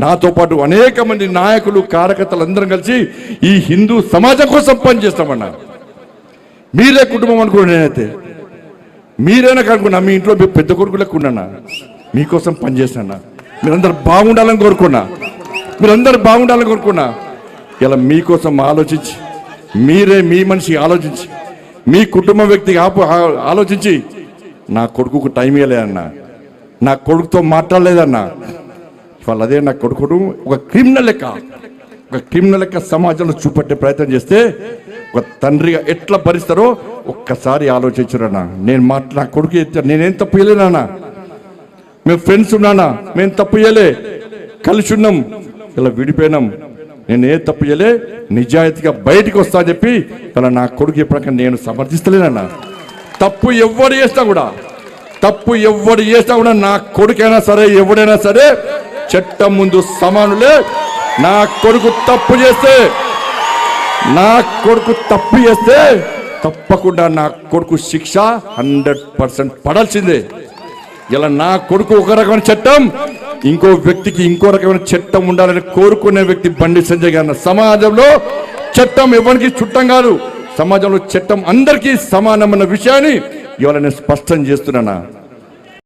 నాతో పాటు అనేక మంది నాయకులు కార్యకర్తలు అందరం కలిసి ఈ హిందూ సమాజం కోసం పనిచేస్తామన్నా. మీరే కుటుంబం అనుకున్నా, నేనైతే మీరైనా కనుక్కున్నా, మీ ఇంట్లో మీ పెద్ద కొడుకు లెక్కున్నా, మీకోసం పనిచేసినా, మీరందరూ బాగుండాలని కోరుకున్నా, మీరందరూ బాగుండాలని కోరుకున్నా. ఇలా మీకోసం ఆలోచించి, మీరే మీ మనిషి ఆలోచించి, మీ కుటుంబ వ్యక్తికి ఆలోచించి నా కొడుకుకు టైం ఇవ్వలేదన్నా, నా కొడుకుతో మాట్లాడలేదన్నా. ఇవాళ అదే నా కొడుకుడు ఒక క్రిమినల్ లెక్క సమాజంలో చూపెట్టే ప్రయత్నం చేస్తే ఒక తండ్రిగా ఎట్లా భరిస్తారో ఒక్కసారి ఆలోచించురన్నా. నా కొడుకు నేనేం తప్పు చేయలేనా, మేము ఫ్రెండ్స్ ఉన్నానా, మేము తప్పు చేయలే, కలిసి ఉన్నాం, ఇలా విడిపోయినాం, నేను ఏ తప్పు చేయలే, నిజాయితీగా బయటికి వస్తా అని చెప్పి ఇలా నా కొడుకు ఎప్పటికీ నేను సమర్థిస్తలేనన్నా. తప్పు ఎవడు చేస్తా కూడా నా కొడుకైనా సరే ఎవడైనా సరే చట్టం ముందు సమానులే. నా కొడుకు తప్పు చేస్తే తప్పకుండా నా కొడుకు శిక్ష 100% పడాల్సిందే. ఇలా నా కొడుకు ఒక రకమైన చట్టం, ఇంకో వ్యక్తికి ఇంకో రకమైన చట్టం ఉండాలని కోరుకునే వ్యక్తి బండి సంజయ్ గారు. సమాజంలో చట్టం ఎవరికి చుట్టం కాదు, సమాజంలో చట్టం అందరికీ సమానమన్న విషయాన్ని ఇవాళ నేను స్పష్టం చేస్తున్నానా.